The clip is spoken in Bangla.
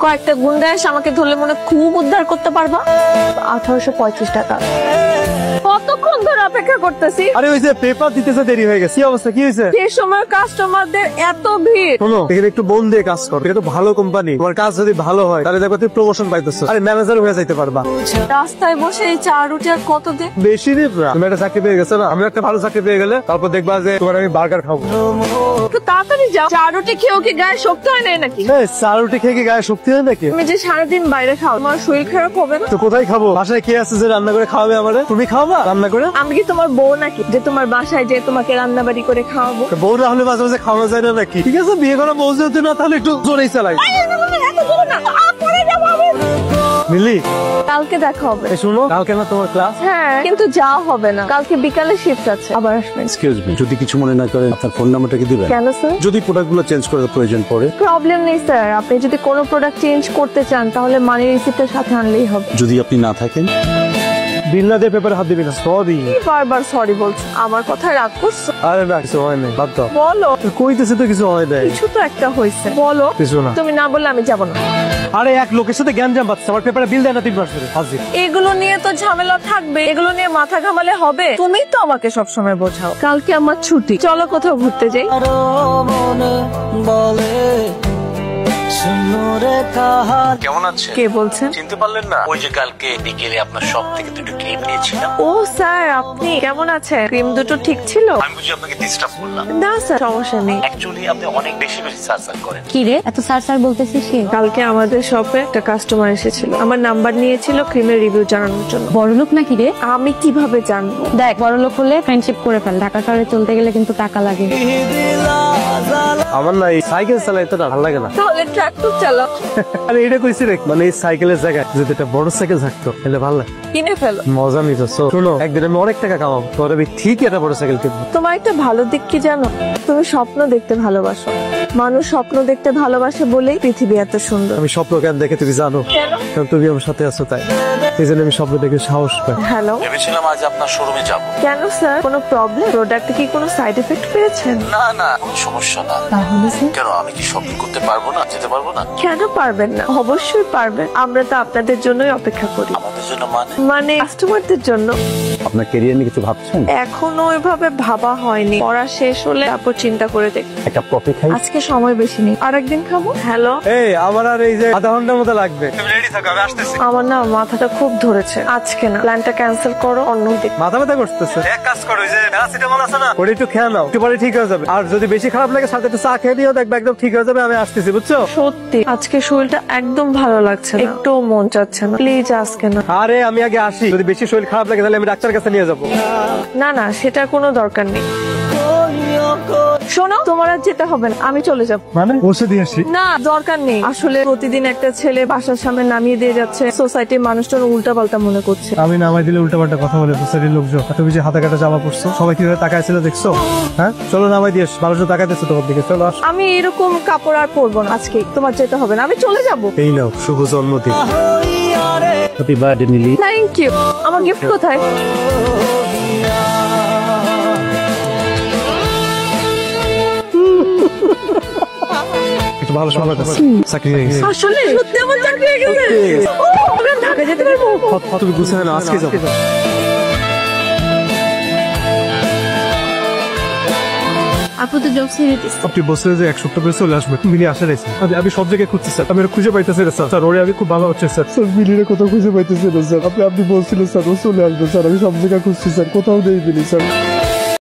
কয়েকটা গুন্ডা এসে আমাকে ধরলে মনে খুব উদ্ধার করতে পারবা। 1835 টাকা। কতক্ষণ ধরে অপেক্ষা করতেছি। আরে ওই যে পেপার দিতেছে দেরি হয়ে গেছে। কি অবস্থা, কি হয়েছে? যে সময় কাস্টমারদের এত ভিড়। শোনো, এখানে একটু মন দিয়ে কাজ করো। এটা তো ভালো কোম্পানি, তোমার কাজ যদি ভালো হয় তাহলে দেখো তুমি প্রমোশন পাইতেছো, আরে ম্যানেজার হয়ে যাইতে পারবা। রাস্তায় বসে এই চা রুটি আর কত দিন? বেশি দিন না, তুমি একটা চাকরি পেয়ে গেছো না, আমি একটা ভালো চাকরি পেয়ে গেলে তারপর দেখবা যে তোমার আমি বার্গার খাবো। একটু তাড়াতাড়ি যাও। চা রুটি খেয়েও কি গায়ে শক্তি হয় না নাকি? চা রুটি খেয়ে কি গায়ে শক্তি হয় নাকি? তুমি যে সারাদিন বাইরে খাও, তোমার শরীর খারাপ হবে না? তো কোথায় খাবো? বাসায় কে আছে যে রান্না করে খাওয়াবে আমারে? তুমি খাওয়াবা রান্না করে? আমি কি তোমার বউ নাকি যে তোমার বাসায় যে তোমাকে রান্না বাড়ি করে খাওয়াবো? বউ না হলে মাঝে মাঝে খাওয়ানো যায় না নাকি? ঠিক আছে, বিয়ে করা বউ যদি না তাহলে একটু জোরেই চালাই। মিলি, কালকে দেখা হবে। শুনো, কালকে না তোমার ক্লাস? হ্যাঁ, কিন্তু যাওয়া হবে না, কালকে বিকালে শিফট আছে, আবার আসবেন। এক্সকিউজ মি, যদি কিছু মনে না করেন আপনার ফোন নাম্বারটা কি দিবেন? কেন স্যার? যদি প্রোডাক্টগুলো চেঞ্জ করার প্রয়োজন পড়ে। প্রবলেম নেই স্যার, আপনি যদি কোনো প্রোডাক্ট চেঞ্জ করতে চান তাহলে মানি রিসিপ্টের সাথে আনলেই হবে। যদি আপনি না থাকেন? বিল না দিয়ে পেপারে হাত দিবি না। সরি। বারবার সরি বলছো, আমার কথা রাগ করছো? আরে না, কিছু হয় নাই, বাদ দাও। বলো। কইতেছে তো কিছু হয় নাই। কিছু তো একটা হয়েছে, বলো। কিছু না। তুমি না বললে আমি যাবো না। আরে এক লোকের সাথে জ্ঞান জাম পাচ্ছে, আমার পেপারে বিল দেয় না 3 মাস ধরে। হাজির। এগুলো নিয়ে তো ঝামেলা থাকবে, এগুলো নিয়ে মাথা ঘামালে হবে? তুমি তো আমাকে সবসময় বোঝাও। কালকে আমার ছুটি, চলো কোথাও ঘুরতে যাই। কেমন আছেন? কে বলছেন? চিনতে পারলেন না? ওই যে কালকে বিকেলে আপনার শপ থেকে দুটো ক্রিম নিয়েছিলাম। ও স্যার, আপনি কেমন আছেন? ক্রিম দুটো ঠিক ছিল? আমি বুঝি আপনাকে ডিস্টার্ব করলাম? না স্যার, সমস্যা নেই। অ্যাকচুয়ালি আপনি অনেক বেশি সার্চ করেন। কি রে এত স্যার বলতেছিস কি? কালকে আমাদের শপে একটা কাস্টমার এসেছিল, আমার নাম্বার নিয়েছিল ক্রিমের রিভিউ জানানোর জন্য। বড়লোক নাকি রে? আমি কিভাবে জানবো? দেখ, বড়লোক হলে ফ্রেন্ডশিপ করে ফেল, ঢাকা শহরে চলতে গেলে কিন্তু টাকা লাগে। আমার না এই সাইকেল চালাইতে না ভালো লাগে না। তাহলে ট্রাক্টর চালাও। আরে এটা কইছি রে, মানে এই সাইকেলের জায়গায় যদি একটা বড় সাইকেল থাকতো তাহলে ভালো লাগে। কিনে ফেলো। মজা নিতো। শোনো, একদিন আমি অনেক টাকা কামাবো, তোর আমি ঠিক একটা বড় সাইকেল কিনবো। তোমার একটা ভালো দিক কি জানো? তুমি স্বপ্ন দেখতে ভালোবাসো। মানুষ স্বপ্ন দেখতে ভালোবাসে বলেই পৃথিবী এত সুন্দর। আমি স্বপ্ন কেন দেখে তুমি জানো? কারণ তুমি আমার সাথে আছো তাই। এই জন্য আমি স্বপ্ন দেখে সাহস পাই। হ্যালো, ভেবেছিলাম আজ আপনার শোরুমে যাব। কেন স্যার, কোনো প্রবলেম? প্রোডাক্টে কি কোনো সাইড এফেক্ট পেয়েছেন? না না, কোনো সমস্যা না। তাহলে স্যার কেন, আমি কি শপিং করতে পারবো না, যেতে পারবো না? কেন পারবেন না? অবশ্যই পারবেন, আমরা তো আপনাদের জন্যই অপেক্ষা করি। আমাদের জন্য মানে? মানে কাস্টমারদের জন্য। আপনার ক্যারিয়ার নিয়ে কিছু ভাবছেন? এখনো ওইভাবে ভাবা হয়নি, পড়া শেষ হলে তারপর চিন্তা করে দেখ। একটা কফি খাই? আজকে সময় বেশি নেই, আরেকদিন খাবো। হ্যালো, এই আমার আর এই যে আধা ঘন্টার মতো লাগবে, তুমি রেডি থাকো, আমি আসতেছি। আমার না মাথাটা খুব ধরেছে, আজকে না, প্ল্যানটা ক্যান্সেল করো, অন্য দিন। মাথা ব্যথা করতেছে? এক কাজ করো, ওই যে প্যারাসিটামল আছে না, ওটা একটু খেয়ে নাও, একটু পরে ঠিক হয়ে যাবে। আর যদি বেশি খারাপ লাগে সাথে একটু চা খেয়ে দিও, দেখবে একদম ঠিক হয়ে যাবে। আমি আসতেছি, বুঝছো? সত্যি আজকে শরীরটা একদম ভালো লাগছে না, একটু মন চাচ্ছে না, প্লিজ আজকে না। আরে আমি আগে আসি, যদি বেশি শরীর খারাপ লাগে তাহলে আমি ডাক্তারের কাছে নিয়ে যাবো। না না, সেটার কোনো দরকার নেই। শোনো, তোমার আর যেতে হবে না, আমি চলে যাব। মানে বসে দিয়ে আসি? না, দরকার নেই। আসলে প্রতিদিন একটা ছেলে বাসার সামনে নামিয়ে দিয়ে যাচ্ছে, সোসাইটির মানুষজন উল্টা পাল্টা মনে করছে। আমি নামাই দিলে উল্টা পাল্টা কথা বলে সোসাইটির লোকজন। তুমি যে হাতে কাটা জামা পড়ছো, সবাই কিভাবে তাকাইছিল দেখছো? হ্যাঁ, চলো নামাই দিয়ে মানুষজন তাকাইতেছে তোমার দিকে, চলো আস। আমি এরকম কাপড় আর পরবো না আজকে, তোমার যেতে হবে না, আমি চলে যাব। এই নাও, শুভ জন্মদিন। Happy birthday Mili. Thank you. আমার গিফট কোথায়? একটু ভালো সময় চাকরি হয়ে গেছে। আসলে সত্যি আমার চাকরি হয়ে গেছে। ও, আমরা ঢাকা যেতে পারবো। তুমি গুছায় না, আজকে যাবো। আপু তো জব ছেড়ে দিস। আপনি বসে যে 1 সপ্তাহ পরে চলে আসবে, মিলি আসা রয়েছে। আমি সব জায়গায় খুঁজছি স্যার, আমি খুঁজে পাইতেছি না স্যার। স্যার ওরে আমি খুব ভালো হচ্ছে স্যার। স্যার মিলির কোথাও খুঁজে পাইতেছি না স্যার। আপনি বলছিলেন স্যার ও চলে আসবে স্যার, আমি সব জায়গায় খুঁজছি স্যার, কোথাও নেই মিলি স্যার।